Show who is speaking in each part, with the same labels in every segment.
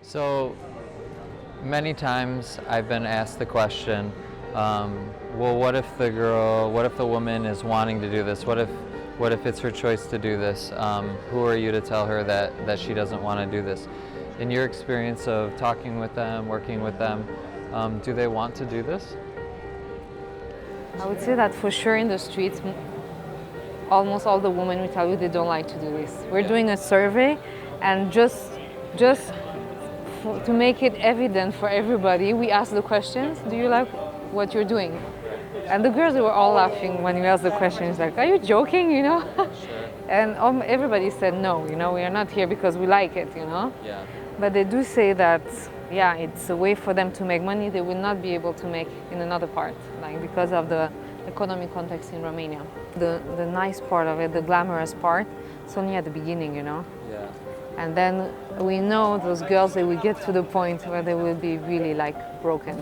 Speaker 1: So many times I've been asked the question, well, what if the woman is wanting to do this? What if it's her choice to do this? Who are you to tell her that she doesn't want to do this? In your experience of talking with them, working with them, do they want to do this?
Speaker 2: I would say that for sure in the streets, almost all the women will tell you they don't like to do this. We're doing a survey, and just to make it evident for everybody, we ask the questions, do you like what you're doing? And the girls were all laughing when we asked the questions, like, are you joking, And everybody said, no, we are not here because we like it,
Speaker 1: Yeah.
Speaker 2: But they do say that, yeah, it's a way for them to make money they will not be able to make in another part, like because of the economic context in Romania. The nice part of it, the glamorous part, it's only at the beginning,
Speaker 1: Yeah.
Speaker 2: And then we know those girls, they will get to the point where they will be really like broken.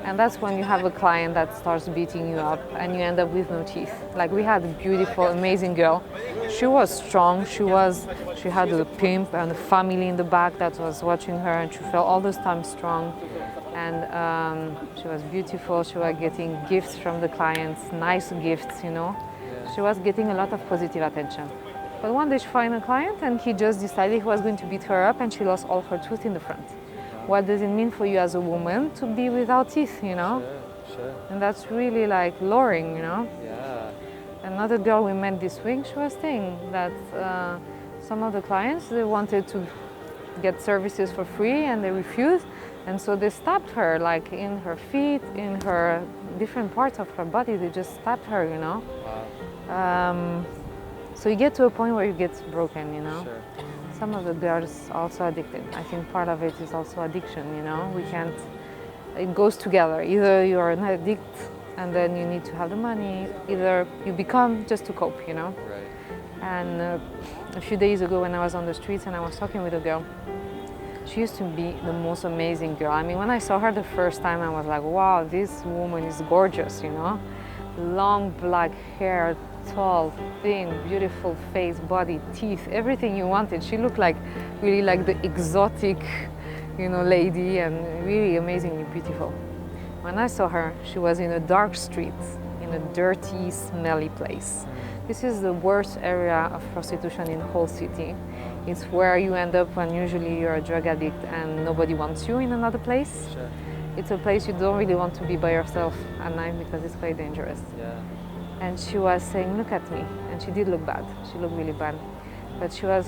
Speaker 2: And that's when you have a client that starts beating you up and you end up with no teeth. Like we had a beautiful, amazing girl. She was strong, she had a pimp and a family in the back that was watching her, and she felt all this time strong. And she was beautiful, she was getting gifts from the clients, nice gifts, She was getting a lot of positive attention. But one day she found a client and he just decided he was going to beat her up, and she lost all her tooth in the front. What does it mean for you as a woman to be without teeth,
Speaker 1: Sure.
Speaker 2: And that's really like lowering,
Speaker 1: Yeah.
Speaker 2: Another girl we met this week, she was saying that some of the clients, they wanted to get services for free and they refused. And so they stabbed her, like in her feet, in her different parts of her body, they just stabbed her,
Speaker 1: Wow.
Speaker 2: So you get to a point where you get broken,
Speaker 1: Sure.
Speaker 2: Some of the girls also addicted. I think part of it is also addiction, we can't, it goes together. Either you're an addict and then you need to have the money, either you become just to cope,
Speaker 1: Right.
Speaker 2: And a few days ago when I was on the streets and I was talking with a girl, she used to be the most amazing girl. I mean, when I saw her the first time, I was like, wow, this woman is gorgeous, Long black hair, tall, thin, beautiful face, body, teeth, everything you wanted. She looked like really like the exotic, lady, and really amazingly beautiful. When I saw her, she was in a dark street, in a dirty, smelly place. This is the worst area of prostitution in the whole city. It's where you end up when usually you're a drug addict and nobody wants you in another place.
Speaker 1: Sure.
Speaker 2: It's a place you don't really want to be by yourself at night because it's quite dangerous.
Speaker 1: Yeah.
Speaker 2: And she was saying, look at me. And she did look bad. She looked really bad. But she was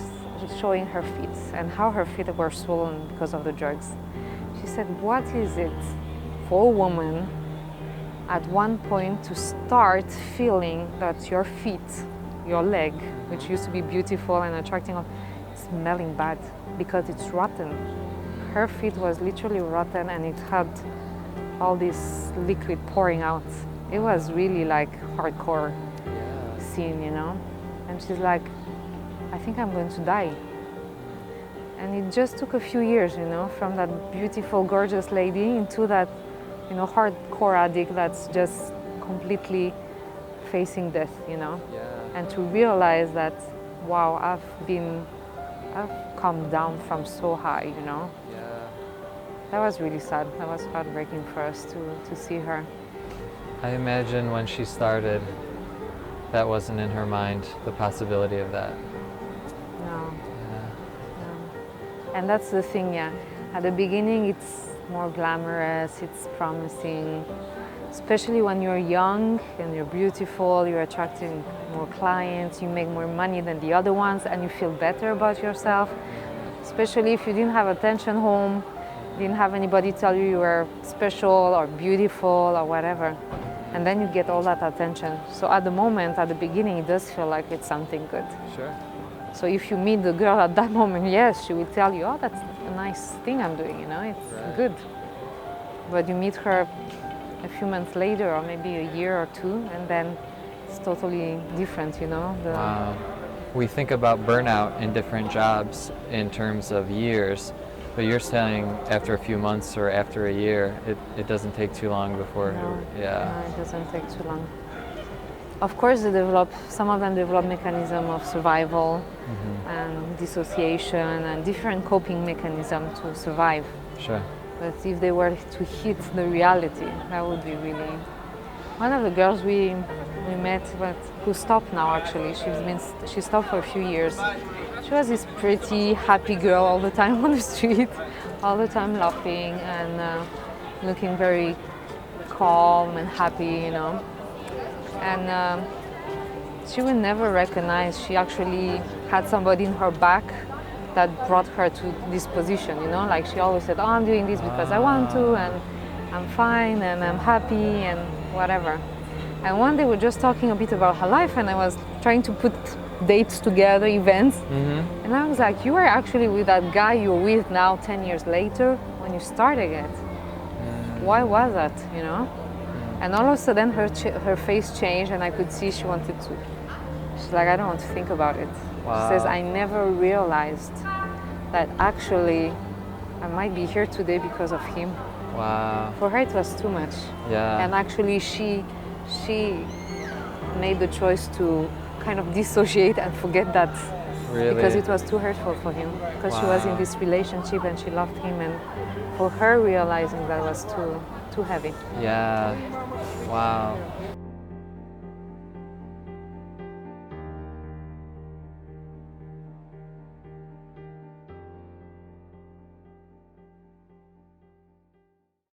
Speaker 2: showing her feet and how her feet were swollen because of the drugs. She said, what is it for a woman at one point to start feeling that your feet, your leg, which used to be beautiful and attracting, is smelling bad because it's rotten. Her feet was literally rotten and it had all this liquid pouring out. It was really like hardcore scene, And she's like, I think I'm going to die. And it just took a few years, from that beautiful, gorgeous lady into that, hardcore addict that's just completely facing death,
Speaker 1: Yeah.
Speaker 2: And to realize that, wow, I've come down from so high,
Speaker 1: Yeah.
Speaker 2: That was really sad. That was heartbreaking for us to see her.
Speaker 1: I imagine when she started, that wasn't in her mind, the possibility of that.
Speaker 2: No.
Speaker 1: Yeah.
Speaker 2: No. And that's the thing, yeah. At the beginning, it's more glamorous, it's promising, especially when you're young and you're beautiful, you're attracting more clients, you make more money than the other ones, and you feel better about yourself. Especially if you didn't have attention home, didn't have anybody tell you were special or beautiful or whatever. And then you get all that attention. So at the moment, at the beginning, it does feel like it's something good.
Speaker 1: Sure.
Speaker 2: So if you meet the girl at that moment, yes, she will tell you, oh, that's a nice thing I'm doing, it's
Speaker 1: Right.
Speaker 2: good. But you meet her a few months later or maybe a year or two, and then it's totally different,
Speaker 1: Wow. We think about burnout in different jobs in terms of years, but you're saying after a few months or after a year, it doesn't take too long before.
Speaker 2: No,
Speaker 1: Yeah.
Speaker 2: no, it doesn't take too long. of course, some of them develop mechanism of survival and dissociation and different coping mechanism to survive.
Speaker 1: Sure.
Speaker 2: But if they were to hit the reality, that would be really. One of the girls we met, but who stopped now actually. She stopped for a few years. She was this pretty happy girl all the time on the street, all the time laughing and looking very calm and happy, you know. And she would never recognize she actually had somebody in her back that brought her to this position, you know. Like she always said, "Oh, I'm doing this because I want to, and I'm fine, and I'm happy, and whatever." And one day we were just talking a bit about her life, and I was trying to put dates together, events, and I was like, "You are actually with that guy you're with now 10 years later when you started it. Why was that, you know?" And all of a sudden her face changed, and I could see she wanted to. She's like, "I don't want to think about it."
Speaker 1: Wow.
Speaker 2: She says, "I never realized that actually I might be here today because of him."
Speaker 1: Wow.
Speaker 2: For her it was too much.
Speaker 1: Yeah.
Speaker 2: And actually she made the choice to kind of dissociate and forget that.
Speaker 1: Really?
Speaker 2: Because it was too hurtful for him. Because she was in this relationship and she loved him, and for her realizing that was too heavy.
Speaker 1: Yeah. Wow.